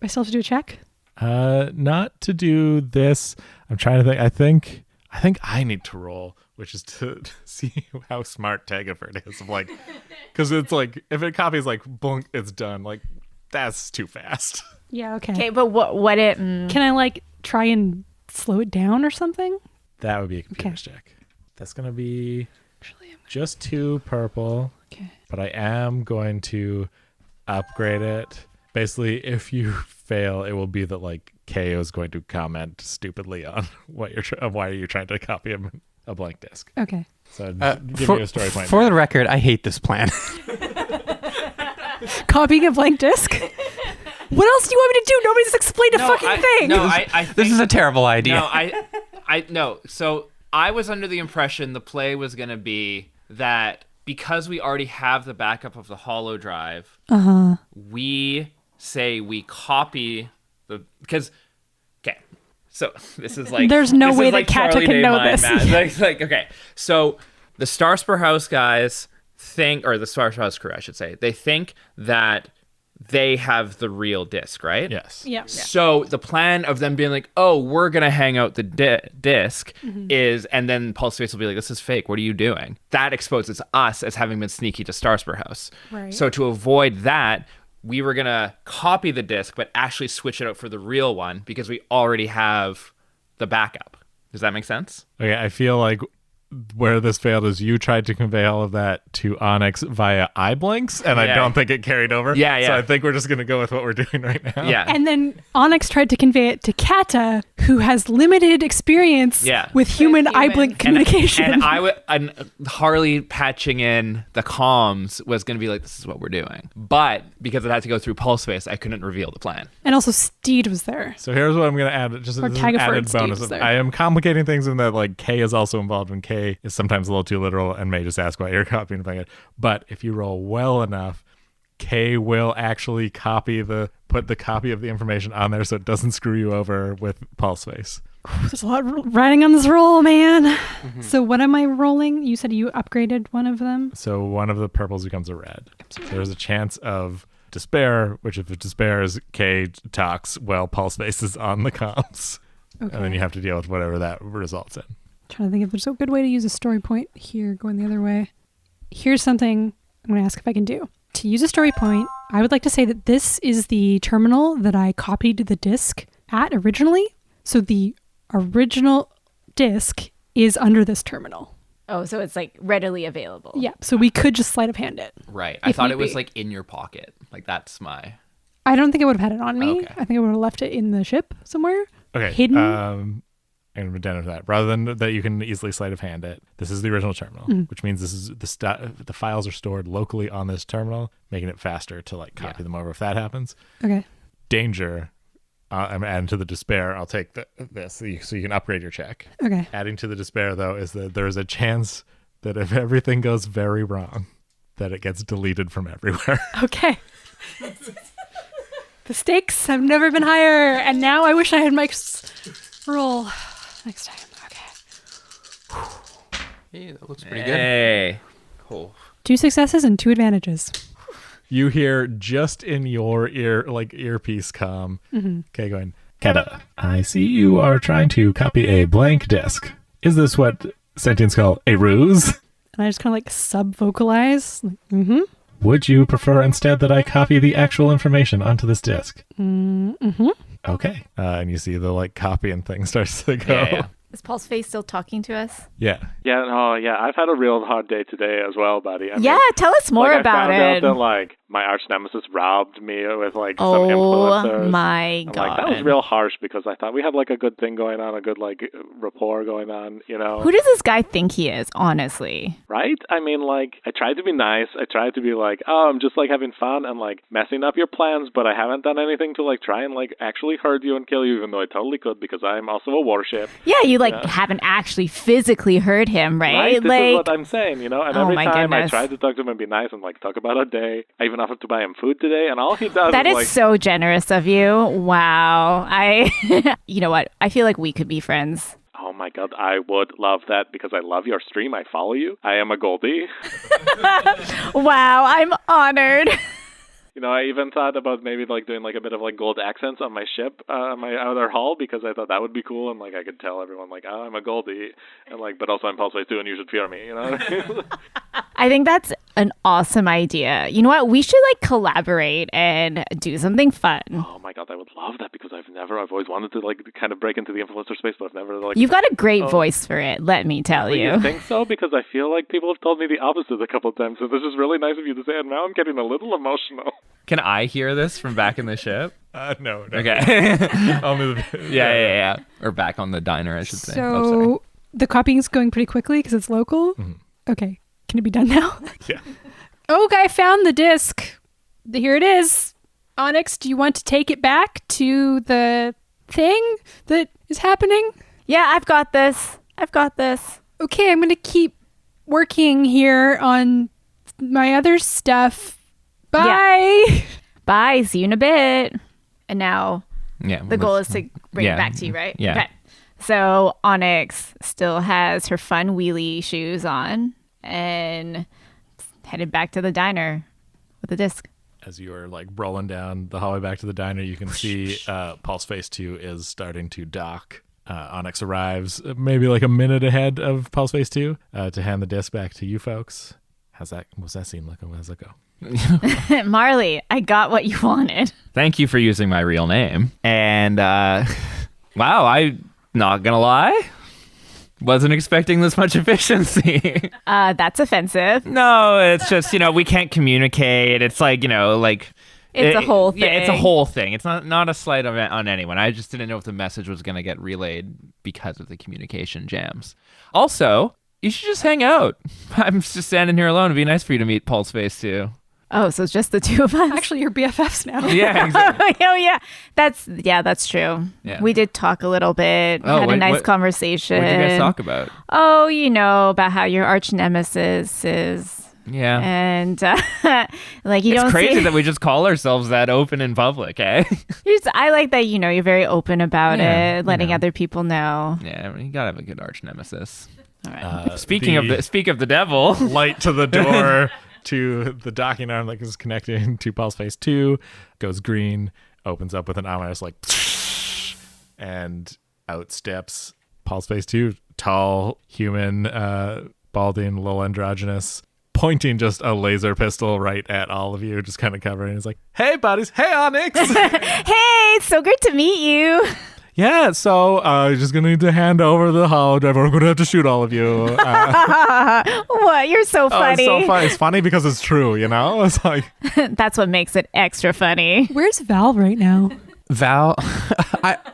I still have to do a check? Not to do this. I'm trying to think. I think I need to roll, which is to see how smart Tegaford is. Of like, because it's like if it copies like boom, it's done. Like that's too fast. Yeah, okay. Okay, but what it Can I like try and slow it down or something? That would be a computer check. That's gonna be just 2 purple. Okay. But I am going to upgrade it. Basically, if you fail, it will be that like KO is going to comment stupidly on what why are you trying to copy a blank disc. Okay. So give for, me a story point. For the record, I hate this plan. Copying a blank disc? What else do you want me to do? Nobody's explained a fucking thing. No, I think, This is a terrible idea. No, no. So I was under the impression the play was going to be that because we already have the backup of the hollow drive, we say we copy because so this is like There's no this way is that like Kata Charlie can Day know mind this. math. like okay, so the Starspur House guys think, or the Starspur House crew, I should say, they think that they have the real disc, right? Yes. Yeah. So the plan of them being like, oh, we're going to hang out the disc is, and then Pulseface will be like, this is fake. What are you doing? That exposes us as having been sneaky to Starspur House. Right. So to avoid that, we were going to copy the disc, but actually switch it out for the real one because we already have the backup. Does that make sense? Okay, I feel like where this failed is you tried to convey all of that to Onyx via eye blinks, and I Yeah. don't think it carried over. Yeah. So I think we're just going to go with what we're doing right now. Yeah. And then Onyx tried to convey it to Kata, who has limited experience with human eye blink communication. And Harley patching in the comms was going to be like, this is what we're doing. But because it had to go through Pulseface, I couldn't reveal the plan. And also Steed was there. So here's what I'm going to add, just Or as an Tagaford added Steve's bonus. there. I am complicating things in that like K is also involved, and K is sometimes a little too literal and may just ask why you're copying it. But if you roll well enough, K will actually put the copy of the information on there so it doesn't screw you over with Pulseface. There's a lot riding on this roll, man. So what am I rolling? You said you upgraded one of them? So one of the purples becomes a red. So there's a chance of despair, which if it despairs, K talks while Pulseface is on the comms. Okay. And then you have to deal with whatever that results in. Trying to think if there's a good way to use a story point here going the other way. Here's something I'm going to ask if I can do. To use a story point, I would like to say that this is the terminal that I copied the disk at originally. So the original disk is under this terminal. Oh, so it's like readily available. Yeah, so we could just sleight of hand it. Right. I If thought need it was be. like in your pocket. Like that's my... I don't think I would have had it on me. Okay. I think I would have left it in the ship somewhere. Okay. Hidden. And redundant to that. Rather than that you can easily sleight of hand it, this is the original terminal, which means this is the files are stored locally on this terminal, making it faster to like copy them over if that happens. Okay. Danger. I'm adding to the despair. I'll take this so you can upgrade your check. Okay. Adding to the despair though is that there's a chance that if everything goes very wrong, that it gets deleted from everywhere. Okay. The stakes have never been higher, and now I wish I had Mike's roll next time. Okay. Hey, that looks pretty good. Hey. Cool. 2 successes and 2 advantages. You hear just in your earpiece comm, okay, going, Kata, I see you are trying to copy a blank disk. Is this what sentients call a ruse? And I just kind of like sub-vocalize. Like, Would you prefer instead that I copy the actual information onto this disk? Okay. And you see the like copying thing starts to go. Yeah. Is Pulseface still talking to us? Yeah. Yeah, no, yeah. I've had a real hard day today as well, buddy. I mean, Yeah, tell us more like, about I found it. out that like my arch nemesis robbed me with like some Oh influencers. my And, god. like that was real harsh because I thought we had like a good thing going on, a good like rapport going on, you know. Who does this guy think he is, honestly? Right? I mean, like, I tried to be nice. I tried to be like, oh, I'm just like having fun and like messing up your plans, but I haven't done anything to like try and like actually hurt you and kill you, even though I totally could because I'm also a warship. Yeah, you like haven't actually physically hurt him, right? This Like, is what I'm saying, you know? And Oh every my time I goodness. tried to talk to him and be nice and like talk about our day, I even offered to buy him food today, and all he does that is is like, so generous of you. Wow. You know what? I feel like we could be friends. oh my god, I would love that because I love your stream. I follow you. I am a Goldie. Wow, I'm honored. You know, I even thought about maybe like doing like a bit of like gold accents on my ship, my outer hull, because I thought that would be cool, and like I could tell everyone like, oh, I'm a Goldie, and like, but also I'm Pulseface too, and you should fear me, you know. I think that's an awesome idea. You know what? We should like collaborate and do something fun. Oh my god, I would love that because I've always wanted to like kind of break into the influencer space, but I've never like. You've got a great voice for it, let me tell Really, you. you think so? Because I feel like people have told me the opposite a couple of times, so this is really nice of you to say, and now I'm getting a little emotional. Can I hear this from back in the ship? No. Okay. Only the, yeah. Or back on the diner, I should say. So Oh, sorry. the copying's going pretty quickly because it's local. Okay. Can it be done now? Yeah. Okay, I found the disc. Here it is. Onyx, do you want to take it back to the thing that is happening? Yeah, I've got this. Okay, I'm going to keep working here on my other stuff. Bye. Bye. See you in a bit. And now Yeah. the goal is to bring yeah. it back to you, right? Yeah. Okay. So Onyx still has her fun wheelie shoes on and headed back to the diner with the disc. As you are like rolling down the hallway back to the diner, you can see Pulse Face 2 is starting to dock. Onyx arrives maybe like a minute ahead of Pulse Face 2 to hand the disc back to you folks. What's that scene looking? How's that go? Marley, I got what you wanted. Thank you for using my real name. And wow, I'm not gonna lie, wasn't expecting this much efficiency. That's offensive. No, it's just, we can't communicate. It's like, It's a whole thing. Yeah, it's a whole thing. It's not a slight on anyone. I just didn't know if the message was going to get relayed because of the communication jams. Also, you should just hang out. I'm just standing here alone. It'd be nice for you to meet Pulse Face too. Oh, so it's just the two of us? Actually, you're BFFs now. Yeah, exactly. Oh, yeah. That's true. Yeah. We did talk a little bit, Oh, had a nice what conversation. What did you guys talk about? Oh, about how your arch nemesis is. Yeah. And like you It's don't crazy see that we just call ourselves that open in public, eh? I like that you're very open about Yeah, it, letting you know. other people know. Yeah, you gotta have a good arch nemesis. All right. Speak of the devil. Light to the door to the docking arm that is connecting to Pulse Face 2 goes green, opens up with an ominous like, and out steps Pulse Face 2, tall, human, balding, a little androgynous, pointing just a laser pistol right at all of you, just kind of covering. He's like, "Hey, buddies. Hey, Onyx." Hey, it's so great to meet you. Yeah, so you're just going to need to hand over the hollow drive. We're going to have to shoot all of you. What? You're so funny. It's so funny. It's funny because it's true, It's like... That's what makes it extra funny. Where's Val right now? Val,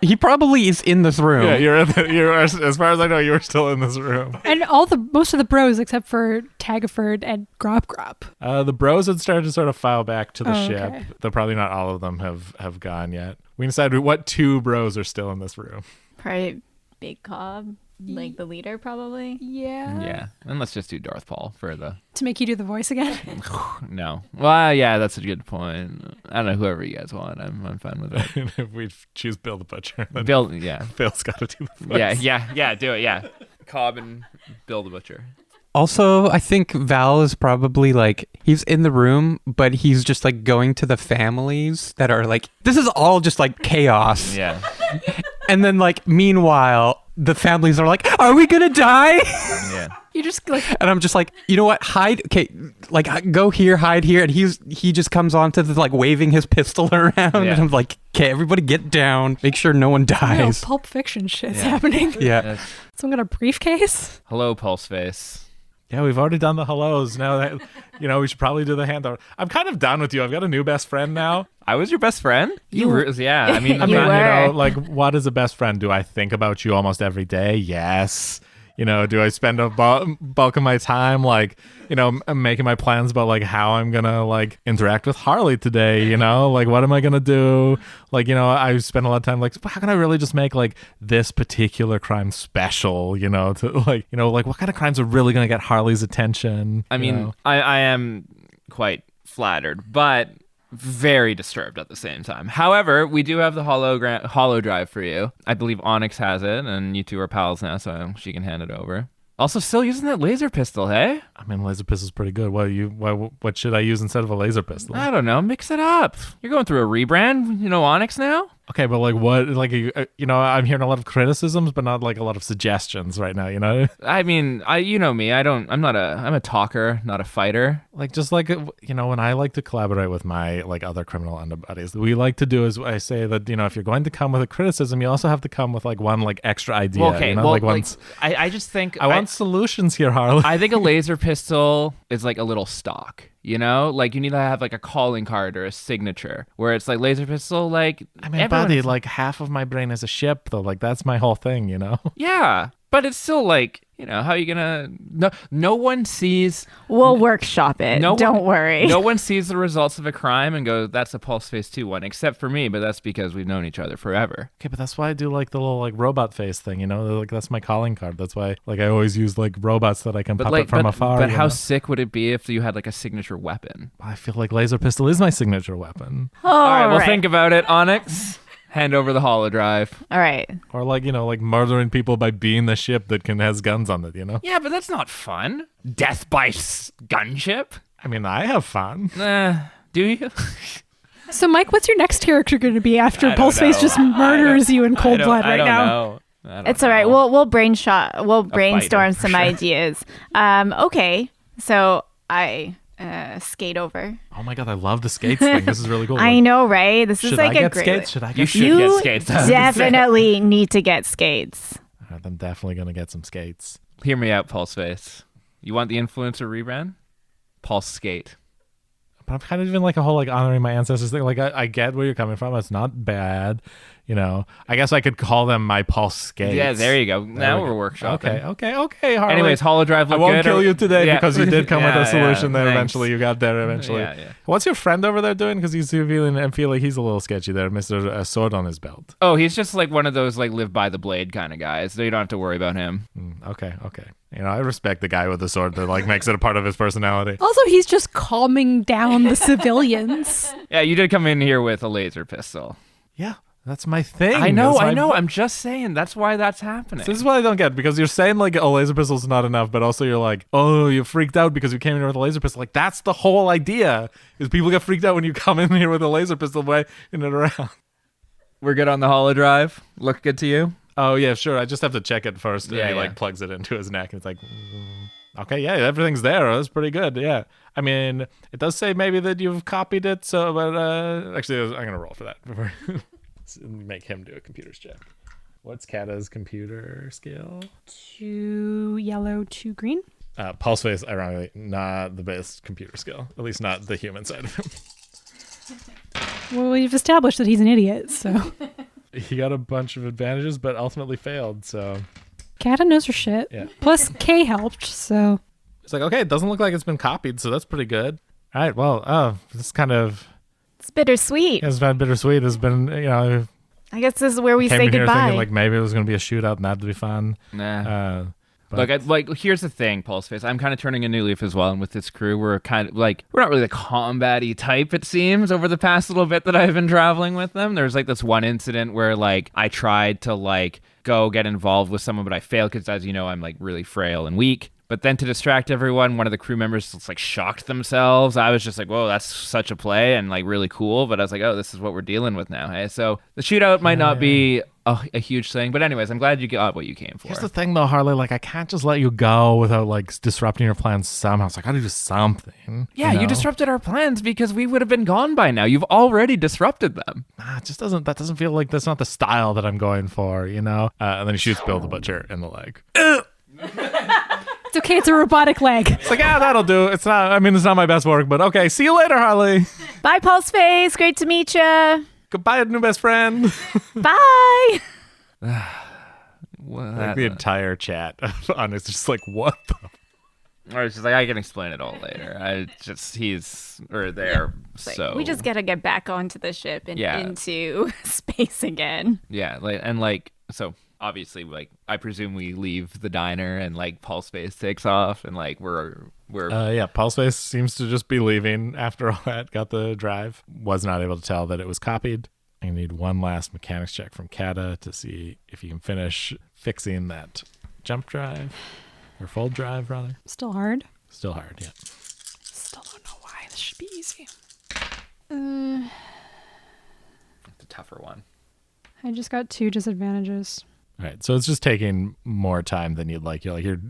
he probably is in this room. Yeah, you're as far as I know, you were still in this room. And most of the bros except for Tagaford and Grop. The bros had started to sort of file back to the Oh, ship, okay. though probably not all of them have gone yet. We decided what 2 bros are still in this room. Probably Big Cobb, like the leader, probably. Yeah. Yeah, and let's just do Darth Paul for the... To make you do the voice again. No. Well, yeah, that's a good point. I don't know, whoever you guys want. I'm fine with it. If we choose Bill the Butcher, then Bill, yeah. Bill's got to do the voice. Yeah, do it, yeah. Cobb and Bill the Butcher. Also, I think Val is probably like, he's in the room, but he's just like going to the families that are like, this is all just like chaos. Yeah. And then like, meanwhile, the families are like, are we gonna die? Yeah. You just like And I'm just like, you know what? Hide. Okay, like go here, hide here. And he just comes on to the like waving his pistol around. Yeah. And I'm like, okay, everybody get down. Make sure no one dies. Pulp Fiction shit's Yeah. happening. Yeah. Someone got a briefcase. Hello, Pulse Face. Yeah, we've already done the hellos. Now that we should probably do the handout. I'm kind of done with you. I've got a new best friend now. I was your best friend? Yeah, I mean, You were. Like, what is a best friend? Do I think about you almost every day? Yes. Do I spend a bulk of my time, like, making my plans about, like, how I'm going to, like, interact with Harley today, Like, what am I going to do? Like, I spend a lot of time, like, how can I really just make, like, this particular crime special, to, like, what kind of crimes are really going to get Harley's attention? I mean, I am quite flattered, but very disturbed at the same time. However, we do have the hollow drive for you. I believe Onyx has it, and you two are pals now, so she can hand it over. Also, still using that laser pistol, hey? I mean, laser pistol's pretty good. What should I use instead of a laser pistol? I don't know. Mix it up. You're going through a rebrand, Onyx now? Okay, but like what? Like I'm hearing a lot of criticisms, but not like a lot of suggestions right now. I mean, me. I'm a talker, not a fighter. Like just like when I like to collaborate with my like other criminal underbuddies, we like to do is I say that if you're going to come with a criticism, you also have to come with like one like extra idea. Okay, I just think I want solutions here, Harley. I think a laser pistol is like a little stock. Like you need to have like a calling card or a signature where it's like laser pistol. Like I mean, buddy, like half of my brain is a ship though. Like that's my whole thing, Yeah, but it's still like how are you gonna? No one sees. We'll workshop it. Don't worry. No one sees the results of a crime and goes, "That's a Pulse Face 2 one," except for me. But that's because we've known each other forever. Okay, but that's why I do like the little like robot face thing, like that's my calling card. That's why like I always use like robots that I can puppet from afar. But how sick would it be if you had like a signature weapon? I feel like laser pistol is my signature weapon. All right, well think about it, Onyx. Hand over the holodrive. All right. Or like, like murdering people by being the ship that has guns on it, Yeah, but that's not fun. Death by gunship? I mean, I have fun. Do you? So, Mike, what's your next character going to be after I don't Pulseface know. just murders you in cold blood right now? It's all right. We'll brainstorm some ideas. Okay. So I skate over. Oh my god, I love the skates thing. This is really cool. I know, right? This is should like I a get great. skates? Should I get You skates? should You get skates. definitely need to get skates. All right, I'm definitely gonna get some skates. Hear me out, Pulseface. You want the influencer rebrand? Pulse Skate. But I'm kind of even like a whole like honoring my ancestors thing. Like I get where you're coming from. It's not bad. I guess I could call them my Pulse Skates. Yeah, there you go. Now we're workshopping. Okay. Harley. Anyways, holodrive. I won't kill you today because you did come with a solution there. Thanks. Eventually, you got there. Eventually. Yeah. What's your friend over there doing? Because he's feeling and feel like he's a little sketchy there. Mr. A sword on his belt. Oh, he's just like one of those like live by the blade kind of guys. So you don't have to worry about him. Okay. I respect the guy with the sword that like makes it a part of his personality. Also, he's just calming down the civilians. Yeah, you did come in here with a laser pistol. Yeah, that's my thing. I know. I'm just saying that's why that's happening. So this is what I don't get, because you're saying like a laser pistol is not enough, but also you're like, oh, you freaked out because you came in here with a laser pistol. Like that's the whole idea, is people get freaked out when you come in here with a laser pistol waving it around. We're good on the holodrive. Look good to you. Oh yeah, sure. I just have to check it first. Yeah, and he like plugs it into his neck, and it's like, okay, yeah, everything's there. That's pretty good. Yeah. I mean, it does say maybe that you've copied it. So, but actually, I'm gonna roll for that before make him do a computer's check. What's Kata's computer skill? 2 yellow, 2 green. Pulseface, ironically, not the best computer skill. At least not the human side of him. Well, we've established that he's an idiot, so. He got a bunch of advantages, but ultimately failed. So Kata knows her shit. Yeah. Plus, K helped, so. it's like, okay, it doesn't look like it's been copied, so that's pretty good. All right, well, this kind of It's bittersweet. has been bittersweet. Has been, I guess this is where we came say in here goodbye. thinking like maybe it was going to be a shootout and that'd be fun. Nah. But Look, here's the thing, Pulseface. I'm kind of turning a new leaf as well, and with this crew, we're kind of like we're not really the combat-y type. It seems over the past little bit that I've been traveling with them. There's like this one incident where like I tried to like go get involved with someone, but I failed because, as you know, I'm like really frail and weak. But then to distract everyone, one of the crew members just like shocked themselves. I was just like, whoa, that's such a play and like really cool. But I was like, oh, this is what we're dealing with now. Hey, so the shootout might not be a huge thing. But anyways, I'm glad you got what you came for. here's the thing, though, Harley. Like, I can't just let you go without like disrupting your plans somehow. It's like I gotta do something. Yeah, you disrupted our plans because we would have been gone by now. You've already disrupted them. It just doesn't. That doesn't feel like that's not the style that I'm going for. And then he shoots Bill the Butcher in the leg. It's okay, it's a robotic leg. It's like, that'll do. It's not. I mean, it's not my best work, but okay. See you later, Harley. Bye, Pulseface. Great to meet you. Goodbye, new best friend. Bye. Well, Like the entire chat on it's just like, what the? Or it's just like I can explain it all later. He's there. Like, So we just gotta get back onto the ship and Yeah. into space again. yeah, so obviously like I presume we leave the diner and like Pulseface takes off and like we're Pulseface seems to just be leaving after all that. Got the drive. Was not able to tell that it was copied. I need one last mechanics check from Kata to see if you can finish fixing that jump drive or fold drive, rather. Still hard. Still hard, yeah. Still don't know why. This should be easy. the tougher one. I just got 2 disadvantages. All right, so it's just taking more time than you'd like. You're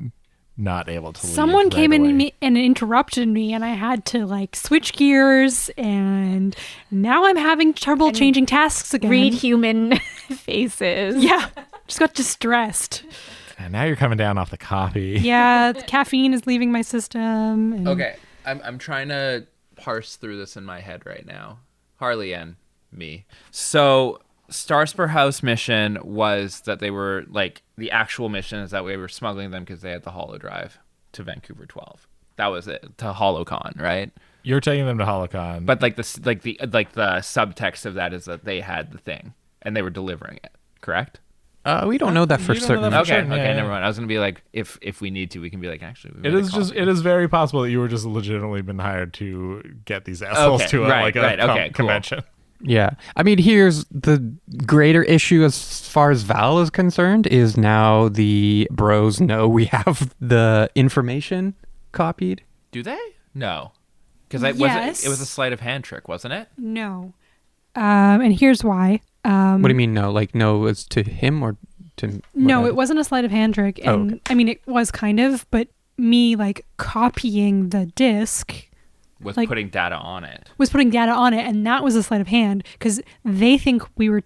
not able to leave Someone right came away. in and interrupted me, and I had to like switch gears, and now I'm having trouble changing tasks again. Read human faces. Yeah, just got distressed. And now you're coming down off the coffee. Yeah, the caffeine is leaving my system. And Okay, I'm trying to parse through this in my head right now. Harley and me. So Starspur House mission was that they were like the actual mission is that we were smuggling them because they had the holo drive to Vancouver 12. That was it, to HoloCon, right? You're taking them to HoloCon. But like the subtext of that is that they had the thing and they were delivering it, correct? We don't know that for You don't know certain. that for Okay, sure, okay, yeah. never mind. I was gonna be like, if we need to, we can be like, actually, we It made a is just copy. it is very possible that you were just legitimately been hired to get these assholes Okay, to a, right, like a okay, cool. convention. Yeah. I mean, here's the greater issue as far as Val is concerned is now the bros know we have the information copied. Do they? No, because Yes. it was a sleight of hand trick, wasn't it? No. And here's why. What do you mean no? Like no, it's to him or to No, what? it wasn't a sleight of hand trick. Oh, And okay. I mean, it was kind of, but me like copying the disc Was Like- putting data on it. was putting data on it, and that was a sleight of hand because they think we were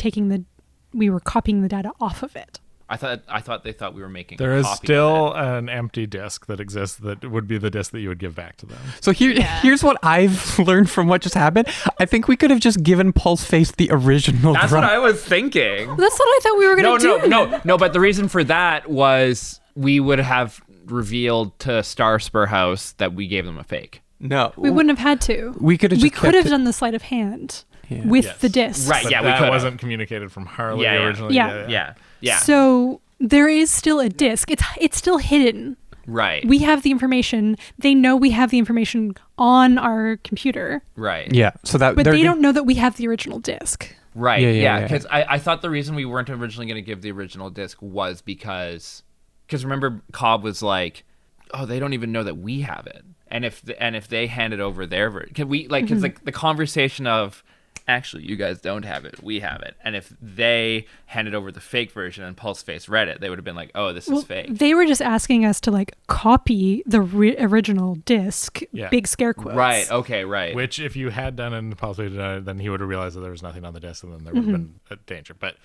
copying the data off of it. I thought they thought we were making. There a is copy of still it. an empty disk that exists that would be the disk that you would give back to them. So here's what I've learned from what just happened. I think we could have just given Pulseface the original That's drive. what I was thinking. That's what I thought we were No, going to do. no. But the reason for that was we would have revealed to Starspur House that we gave them a fake. No, We wouldn't have had to. We could have We just could kept have it- done the sleight of hand Yeah. with Yes. the disc. Right. But Yeah, we that could. wasn't communicated from Harley Yeah, yeah. originally. Yeah. Yeah. So there is still a disc. It's still hidden. Right. We have the information. They know we have the information on our computer, Right. Yeah, so that but they're they gonna- don't know that we have the original disc. Right. Yeah, Yeah. yeah. Because I thought the reason we weren't originally going to give the original disc was because remember Cobb was like, oh, they don't even know that we have it, and if they handed over their version, can we like because like the conversation of actually you guys don't have it, we have it, and if they handed over the fake version and Pulseface read it, they would have been like, oh, this is fake. They were just asking us to like copy the original disc, Yeah. big scare quotes. Right. Okay. Right. Which, if you had done and possibly done it, then he would have realized that there was nothing on the disc, and then there would have been a danger. But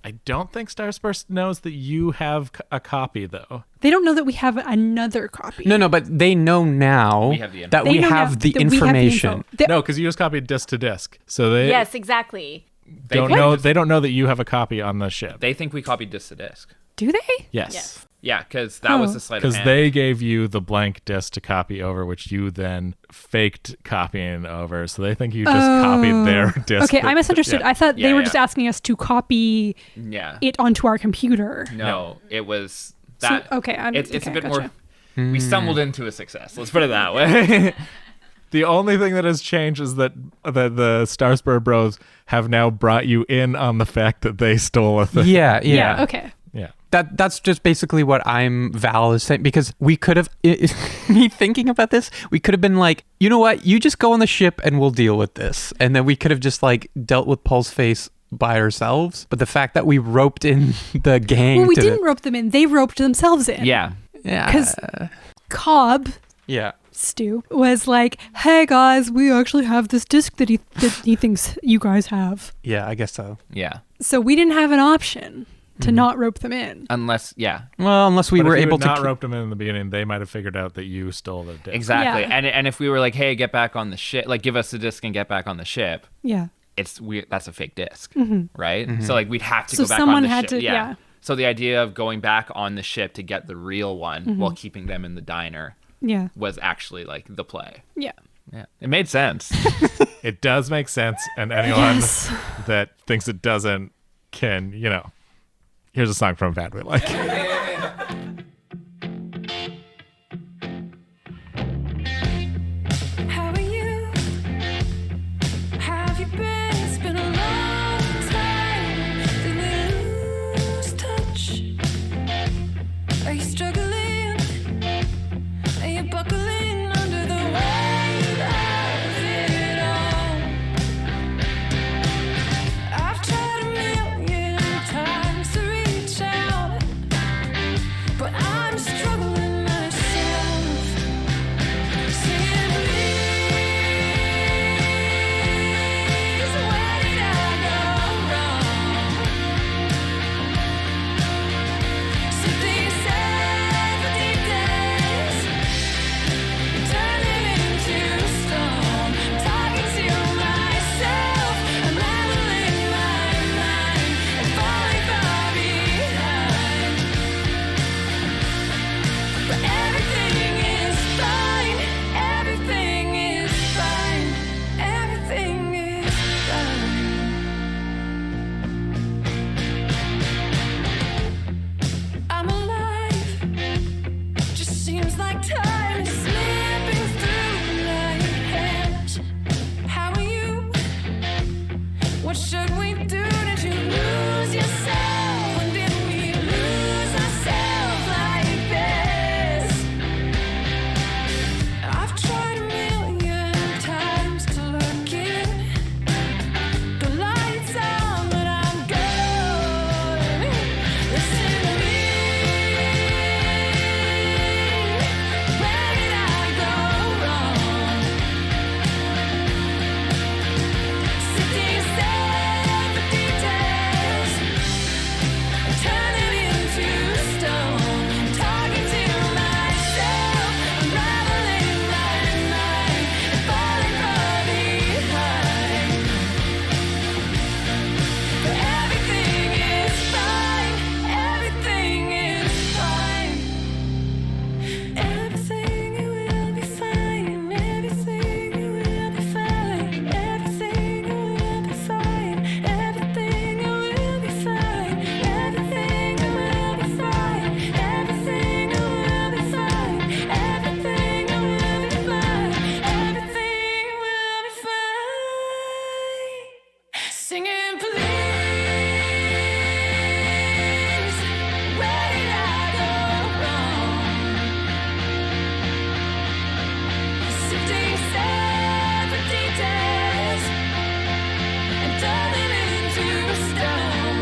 I don't think Starspur knows that you have a copy, though. They don't know that we have another copy. No, but they know now We have the that They we know now have the that we have the information. info. They- No, because you just copied disc to disc, so they Yes, exactly. don't know. They don't know that you have a copy on the ship. They think we copied disc to disc. Do they? Yes. Yes. Yeah, because that was Oh. the sleight of Because hand. they gave you the blank disc to copy over, which you then faked copying over. So they think you just copied their disc. Okay, I misunderstood. Yeah. I thought they Yeah, were yeah. just asking us to copy Yeah. it onto our computer. No, it was So- that. okay, it's a okay, bit gotcha. more. We stumbled into a success. Let's put it that way. The only thing that has changed is that the Starspur Bros have now brought you in on the fact that they stole a thing. Yeah. Okay. Yeah. That's just basically what Val is saying, because we could have me thinking about this, we could have been like, you know what, you just go on the ship and we'll deal with this, and then we could have just like dealt with Pulseface by ourselves. But the fact that we roped in the gang Well, we to didn't rope them in. They roped themselves in. yeah. Because Cobb, Yeah. Stu, was like, hey guys, we actually have this disc that he thinks you guys have. Yeah, I guess so. Yeah. So we didn't have an option to not rope them in. Unless, yeah. Well, unless we But were if you able had to not roped them in the beginning, they might have figured out that you stole the disc. Exactly. Yeah. And if we were like, hey, get back on the ship, like give us the disc and get back on the ship, Yeah. that's a fake disc, right? So like we'd have to So go back someone on the had ship. to- yeah. So the idea of going back on the ship to get the real one while keeping them in the diner Yeah. was actually like the play. Yeah. Yeah. It made sense. It does make sense, and anyone Yes. that thinks it doesn't can, here's a song from a band we like. How are you? Have you been? It's been a long time. Did we lose touch? Are you struggling? Are you buckling under the weight of it all? I've tried a million times to reach out. Singing, please, where did I go wrong? Sifting separate details and turning into stone.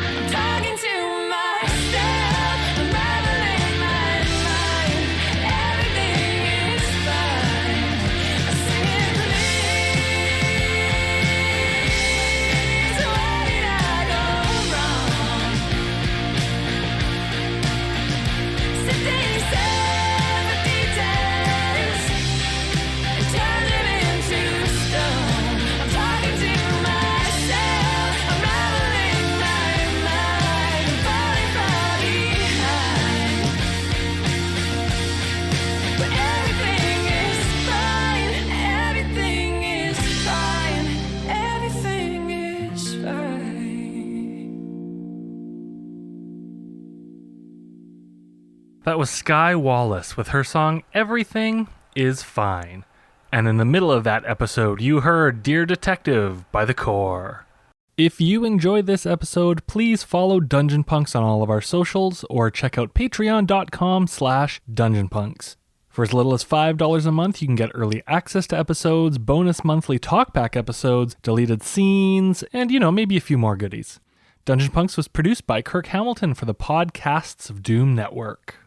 I'm talking to myself, unraveling my mind. Everything is fine. I'm singing, please, where did I go wrong? Sifting separate details and turning into stone. I'm talking to myself, unraveling my mind, falling far behind. But everything is fine, everything is fine, everything is fine. That was Sky Wallace with her song Everything is Fine. And in the middle of that episode, you heard Dear Detective by The Core. If you enjoyed this episode, please follow Dungeon Punks on all of our socials or check out patreon.com/dungeonpunks. For as little as $5 a month, you can get early access to episodes, bonus monthly talkback episodes, deleted scenes, and, maybe a few more goodies. Dungeon Punks was produced by Kirk Hamilton for the Podcasts of Doom Network.